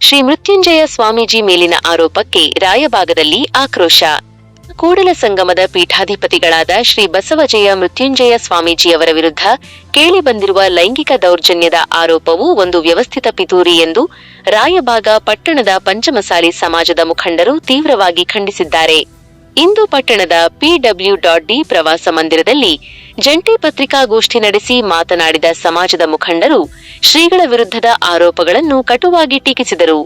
ಶ್ರೀ ಮೃತ್ಯುಂಜಯ ಸ್ವಾಮೀಜಿ ಮೇಲಿನ ಆರೋಪಕ್ಕೆ ರಾಯಬಾಗದಲ್ಲಿ ಆಕ್ರೋಶ. ಕೂಡಲ ಸಂಗಮದ ಪೀಠಾಧಿಪತಿಗಳಾದ ಶ್ರೀ ಬಸವಜಯ ಮೃತ್ಯುಂಜಯ ಸ್ವಾಮೀಜಿಯವರ ವಿರುದ್ಧ ಕೇಳಿಬಂದಿರುವ ಲೈಂಗಿಕ ದೌರ್ಜನ್ಯದ ಆರೋಪವು ಒಂದು ವ್ಯವಸ್ಥಿತ ಪಿತೂರಿ ಎಂದು ರಾಯಬಾಗ ಪಟ್ಟಣದ ಪಂಚಮಸಾಲಿ ಸಮಾಜದ ಮುಖಂಡರು ತೀವ್ರವಾಗಿ ಖಂಡಿಸಿದ್ದಾರೆ. ಇಂದು ಪಟ್ಟಣದ PW.D ಪ್ರವಾಸ ಮಂದಿರದಲ್ಲಿ ಜಂಟಿ ಪತ್ರಿಕಾಗೋಷ್ಠಿ ನಡೆಸಿ ಮಾತನಾಡಿದ ಸಮಾಜದ ಮುಖಂಡರು ಶ್ರೀಗಳ ವಿರುದ್ಧದ ಆರೋಪಗಳನ್ನು ಕಟುವಾಗಿ ಟೀಕಿಸಿದರು.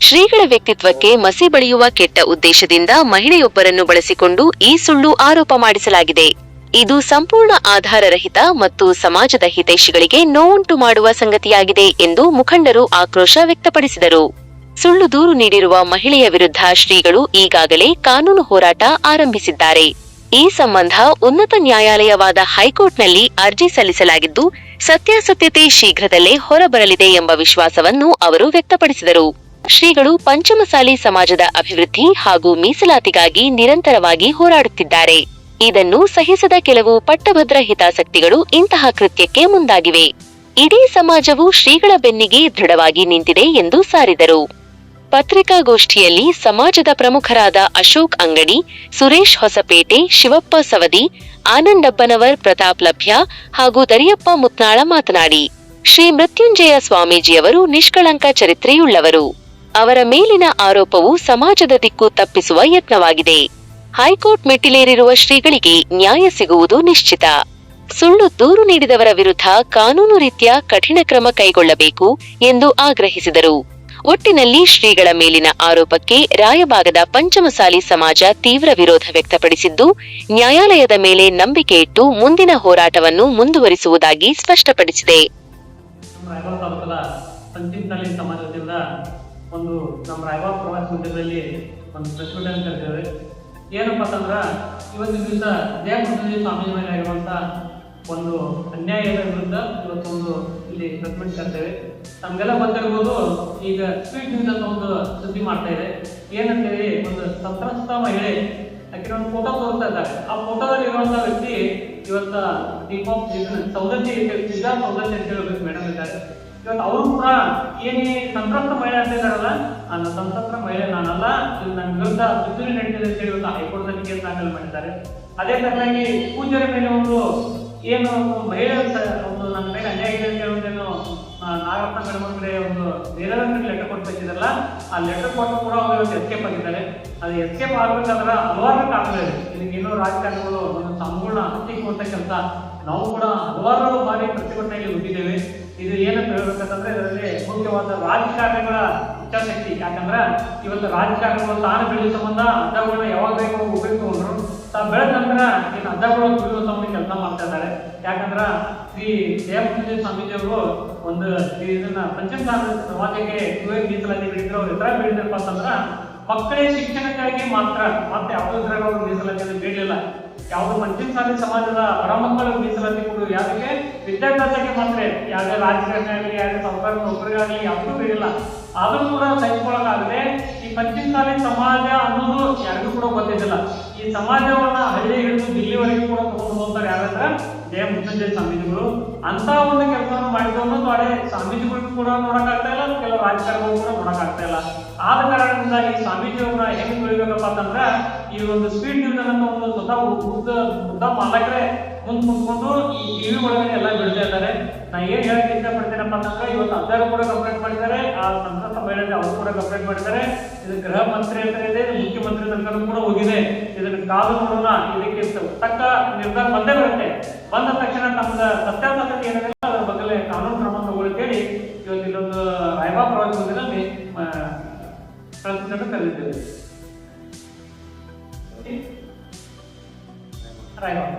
ಶ್ರೀಗಳ ವ್ಯಕ್ತಿತ್ವಕ್ಕೆ ಮಸಿ ಬಳಿಯುವ ಕೆಟ್ಟ ಉದ್ದೇಶದಿಂದ ಮಹಿಳೆಯೊಬ್ಬರನ್ನು ಬಳಸಿಕೊಂಡು ಈ ಸುಳ್ಳು ಆರೋಪ ಮಾಡಿಸಲಾಗಿದೆ. ಇದು ಸಂಪೂರ್ಣ ಆಧಾರರಹಿತ ಮತ್ತು ಸಮಾಜದ ಹಿತೈಷಿಗಳಿಗೆ ನೋವುಂಟು ಮಾಡುವ ಸಂಗತಿಯಾಗಿದೆ ಎಂದು ಮುಖಂಡರು ಆಕ್ರೋಶ ವ್ಯಕ್ತಪಡಿಸಿದರು. ಸುಳ್ಳು ದೂರು ನೀಡಿರುವ ಮಹಿಳೆಯ ವಿರುದ್ಧ ಶ್ರೀಗಳು ಈಗಾಗಲೇ ಕಾನೂನು ಹೋರಾಟ ಆರಂಭಿಸಿದ್ದಾರೆ. ಈ ಸಂಬಂಧ ಉನ್ನತ ನ್ಯಾಯಾಲಯವಾದ ಹೈಕೋರ್ಟ್ನಲ್ಲಿ ಅರ್ಜಿ ಸಲ್ಲಿಸಲಾಗಿದ್ದು, ಸತ್ಯಾಸತ್ಯತೆ ಶೀಘ್ರದಲ್ಲೇ ಹೊರಬರಲಿದೆ ಎಂಬ ವಿಶ್ವಾಸವನ್ನು ಅವರು ವ್ಯಕ್ತಪಡಿಸಿದರು. ಶ್ರೀಗಳು ಪಂಚಮಸಾಲಿ ಸಮಾಜದ ಅಭಿವೃದ್ಧಿ ಹಾಗೂ ಮೀಸಲಾತಿಗಾಗಿ ನಿರಂತರವಾಗಿ ಹೋರಾಡುತ್ತಿದ್ದಾರೆ. ಇದನ್ನು ಸಹಿಸದ ಕೆಲವು ಪಟ್ಟಭದ್ರ ಹಿತಾಸಕ್ತಿಗಳು ಇಂತಹ ಕೃತ್ಯಕ್ಕೆ ಮುಂದಾಗಿವೆ. ಇಡೀ ಸಮಾಜವು ಶ್ರೀಗಳ ಬೆನ್ನಿಗೆ ದೃಢವಾಗಿ ನಿಂತಿದೆ ಎಂದು ಸಾರಿದರು. ಪತ್ರಿಕಾಗೋಷ್ಠಿಯಲ್ಲಿ ಸಮಾಜದ ಪ್ರಮುಖರಾದ ಅಶೋಕ್ ಅಂಗಡಿ, ಸುರೇಶ್ ಹೊಸಪೇಟೆ, ಶಿವಪ್ಪ ಸವದಿ, ಆನಂದಬ್ಬನವರ್, ಪ್ರತಾಪ್ ಲಭ್ಯ ಹಾಗೂ ದರಿಯಪ್ಪ ಮುತ್ನಾಳ ಮಾತನಾಡಿ, ಶ್ರೀ ಮೃತ್ಯುಂಜಯ ಸ್ವಾಮೀಜಿಯವರು ನಿಷ್ಕಳಂಕ ಚರಿತ್ರೆಯುಳ್ಳವರು. ಅವರ ಮೇಲಿನ ಆರೋಪವು ಸಮಾಜದ ದಿಕ್ಕು ತಪ್ಪಿಸುವ ಯತ್ನವಾಗಿದೆ. ಹೈಕೋರ್ಟ್ ಮೆಟ್ಟಿಲೇರಿರುವ ಶ್ರೀಗಳಿಗೆ ನ್ಯಾಯ ಸಿಗುವುದು ನಿಶ್ಚಿತ. ಸುಳ್ಳು ದೂರು ನೀಡಿದವರ ವಿರುದ್ಧ ಕಾನೂನು ರೀತ್ಯ ಕಠಿಣ ಕ್ರಮ ಕೈಗೊಳ್ಳಬೇಕು ಎಂದು ಆಗ್ರಹಿಸಿದರು. ಒಟ್ಟಿನಲ್ಲಿ ಶ್ರೀಗಳ ಮೇಲಿನ ಆರೋಪಕ್ಕೆ ರಾಯಬಾಗದ ಪಂಚಮಸಾಲಿ ಸಮಾಜ ತೀವ್ರ ವಿರೋಧ ವ್ಯಕ್ತಪಡಿಸಿದ್ದು, ನ್ಯಾಯಾಲಯದ ಮೇಲೆ ನಂಬಿಕೆ ಇಟ್ಟು ಮುಂದಿನ ಹೋರಾಟವನ್ನು ಮುಂದುವರಿಸುವುದಾಗಿ ಸ್ಪಷ್ಟಪಡಿಸಿದೆ. ಒಂದು ನಮ್ಮ ರಾಯಬಾಗ ಪ್ರವಾಸ ಮಂದಿರದಲ್ಲಿ ಒಂದು ಪ್ರತಿಭಟನೆ ಕರೆದಿದ್ದೇವೆ. ಏನಪ್ಪ ಅಂತಂದ್ರೆ ಇವತ್ತಿನ ದಿವಸ ಜಯಮೃತ್ಯುಂಜಯ ಸ್ವಾಮೀಜಿ ಮೇಲೆ ಆಗಿರುವಂಥ ಒಂದು ಅನ್ಯಾಯದ ವಿರುದ್ಧ ಇವತ್ತೊಂದು ಇಲ್ಲಿ ಪ್ರತಿಭಟನೆ ಕರ್ತೇವೆ. ನಮಗೆಲ್ಲ ಗೊತ್ತಿರ್ಬೋದು, ಈಗ ಸ್ವೀಟ್ ನ್ಯೂಸ್ ಅಂತ ಒಂದು ಸುದ್ದಿ ಮಾಡ್ತಾ ಇದೆ. ಏನಂತೇಳಿ ಒಂದು ಸಂತ್ರಸ್ತ ಮಹಿಳೆ ಆಕೆ ಒಂದು ಫೋಟೋ ತೋರಿಸ್ತಾ ಇದ್ದಾರೆ. ಆ ಫೋಟೋದಲ್ಲಿ ಇರುವಂಥ ವ್ಯಕ್ತಿ ಇವತ್ತ ಸೌದತ್ತಿ ಅಂತ ಹೇಳಬೇಕು ಮೇಡಮ್ ಇದ್ದಾರೆ. ಇವತ್ತು ಅವರು ಕೂಡ ಏನೇ ಸಂತ್ರಸ್ತ ಮಹಿಳೆ ಅಂತ ಇದ್ದಾರಲ್ಲ, ಆ ಸಂತ್ರಸ್ತ ಮಹಿಳೆ ನಾನಲ್ಲ, ಇದು ನನ್ನ ವಿರುದ್ಧ ಪಿತೂರಿ ನಡೀತಿದೆ ಅಂತ ಹೇಳಿ ಇವತ್ತು ಹೈಕೋರ್ಟ್ನಲ್ಲಿ ಕೇಸ್ ದಾಖಲು ಮಾಡಿದ್ದಾರೆ. ಅದೇ ತರನಾಗಿ ಪೂಜ್ಯರ ಮೇಲೆ ಒಂದು ಏನು ಮಹಿಳೆ ಒಂದು ನನ್ನ ಮೇಲೆ ಅನ್ಯಾಯ ಇದೆ ಅಂತ ಹೇಳೋದೇನು ನಾಗರತ್ನ ಮೇಡಮ್ ಕಡೆ ಒಂದು ಬೇರೆಯವ್ರಿಗೆ ಲೆಟರ್ ಕೊಡ್ಬೇಕಿದ್ರಲ್ಲ, ಆ ಲೆಟರ್ ಕೊಟ್ಟು ಕೂಡ ಅವರು ಇವತ್ತು ಎಸ್ಕೇಪ್ ಆಗಿದ್ದಾರೆ. ಅದು ಎಸ್ಕೇಪ್ ಆಗ್ಬೇಕಾದ್ರೆ ಹಲವಾರು ಕಾರಣಗಳಿವೆ. ಇದಕ್ಕೇನೋ ರಾಜಕಾರಣಿಗಳು ಒಂದು ಸಂಪೂರ್ಣ ಹತ್ತಿಕ್ಕುವಂಥ ಕೆಲಸ ನಾವು ಕೂಡ ಹಲವಾರು ಬಾರಿ ಪ್ರತಿಭಟನೆಯಲ್ಲಿ ಹುಟ್ಟಿದ್ದೇವೆ. ಇದು ಏನಂತ ಹೇಳ್ಬೇಕಂತಂದ್ರೆ ಇದರಲ್ಲಿ ಮುಖ್ಯವಾದ ರಾಜಕಾರಣಿಗಳ ಇಚ್ಛಾಶಕ್ತಿ. ಯಾಕಂದ್ರೆ ಇವತ್ತು ರಾಜಕಾರಣಿಗಳು ತಾನು ಬೆಳೆಯುವ ಸಂಬಂಧ ಅಡ್ಡಗಳನ್ನ ಯಾವಾಗ ಬೇಕು ಹೋಗ್ಬೇಕು ಅಂದ್ರು, ತಾವು ಬೆಳೆದ ನಂತರ ಇನ್ನು ಅಡ್ಡಗಳು ದುಡಿಯುವ ಸಂಬಂಧ ಕೆಲಸ ಮಾಡ್ತಾ ಇದ್ದಾರೆ. ಯಾಕಂದ್ರ ಶ್ರೀ ಜಯಮೃತ್ಯುಂಜಯ ಸ್ವಾಮೀಜಿಯವರು ಒಂದು ಇದನ್ನ ಪಂಚಮಸಾಲಿ ಸಮಾಜಕ್ಕೆ ಮೀಸಲಾತಿ ಬೆಳೆದ್ರು. ಅವ್ರು ಎತ್ತರ ಬೆಳೆದಿರಪ್ಪ ಅಂತಂದ್ರ ಮಕ್ಕಳೇ ಶಿಕ್ಷಣಕ್ಕಾಗಿ ಮಾತ್ರ, ಮತ್ತೆ ಯಾವುದ್ರ ಮೀಸಲಾತಿಯನ್ನು ಬೇಡಲಿಲ್ಲ. ಯಾವುದು ಪಂಚಮಸಾಲಿ ಸಮಾಜದ ಬಡ ಮಕ್ಕಳು ಮೀಸಲಾತಿ ಕೊಡುವ ಯಾವುದಕ್ಕೆ ವಿದ್ಯಾಭ್ಯಾಸಕ್ಕೆ ಮಾತ್ರ, ಯಾವುದೇ ರಾಜಕಾರಣ ಆಗಲಿ ಯಾವುದೇ ಸರ್ಕಾರಿ ನೌಕರಿಗಾಗಲಿ ಯಾವುದೂ ಬೇಡಿಲ್ಲ. ಆದರೂ ಕೂಡ ಸಹಿಸಿಕೊಳ್ಳಕ್ಕಾಗದೆ ಈ ಪಂಚಮಸಾಲಿ ಸಮಾಜ ಅನ್ನೋದು ಯಾರಿಗೂ ಕೂಡ ಗೊತ್ತಿದ್ದಿಲ್ಲ. ಈ ಸಮಾಜವನ್ನ ಹಳ್ಳಿ ಹಿಡಿದು ದಿಲ್ಲಿವರೆಗೂ ಕೂಡ ತಗೊಂಡು ಹೋಗ್ತಾರೆ ಯಾರಂದ್ರೆ ಜಯಮೃತ್ಯುಂಜಯ ಸ್ವಾಮೀಜಿಗಳು. ಅಂತ ಒಂದು ಕೆಲಸವನ್ನು ಮಾಡಿದವನು ತೊಡೆ ಸ್ವಾಮೀಜಿಗಳು ಕೂಡ ನೋಡಕ್ಕಾಗ್ತಾ ಇಲ್ಲ, ಕೆಲವು ರಾಜಕಾರಣಿಗಳು ಕೂಡ ನೋಡಕ್ಕಾಗ್ತಾ ಇಲ್ಲ. ಆದ ಕಾರಣದಿಂದ ಈ ಸ್ವಾಮೀಜಿಯವ್ರನ್ನ ಹೆಂಗ್ ಬೆಳಿಬೇಕಪ್ಪ ಅಂತಂದ್ರೆ ಈ ಒಂದು ಸ್ಪೀಡ್ ನ್ಯೂಸ್ ಅನ್ನೋ ಒಂದು ಸ್ವತಃ ಉದ್ದ ಮಾಲಕರೇ ಮುಂದೆ ಕುಂತ್ಕೊಂಡು ಈ ಟಿವಿ ಒಳಗಡೆ ಎಲ್ಲ ಬಿಡ್ತಾ ಇದ್ದಾರೆ. ನಾ ಏನ್ ಹೇಳಕ್ ಇಷ್ಟಪಡ್ತೇನಪ್ಪ ಅಂತಂದ್ರೆ ಇವತ್ತು ಅಧ್ಯಯನ ಕೂಡ ಕಂಪ್ಲೇಂಟ್ ಮಾಡಿದ್ದಾರೆ, ಆ ಸಂತ್ರಸ್ತ ಮಹಿಳೆ ಅವರು ಕೂಡ ಕಂಪ್ಲೇಂಟ್ ಮಾಡಿದ್ದಾರೆ. ಇದು ಗೃಹ ಮಂತ್ರಿ ಅಂತ ಇದೆ, ಮುಖ್ಯಮಂತ್ರಿ ತನಕ ಕೂಡ ಹೋಗಿದೆ. ಇದನ್ನ ಕಾದು ನೋಡೋಣ, ಇದಕ್ಕೆ ತಕ್ಕ ನಿರ್ಧಾರ ಬಂದೇ ಬರುತ್ತೆ. ಬಂದ ತಕ್ಷಣ ನಮ್ದು ಸತ್ಯಾಸತ್ಯತೆ ಏನಿದೆ ಅದರ ಬಗ್ಗೆ ಕಾನೂನು ಕ್ರಮ ತಗೊಳ್ಳಿ ಇವತ್ತು ಇಲ್ಲೊಂದು ರಾಯಬಾಗ ಪ್ರವಾಸ ಮಂದಿರದಲ್ಲಿ ಕರೆದಿದ್ದೇವೆ. ರಾಯಬಾಗ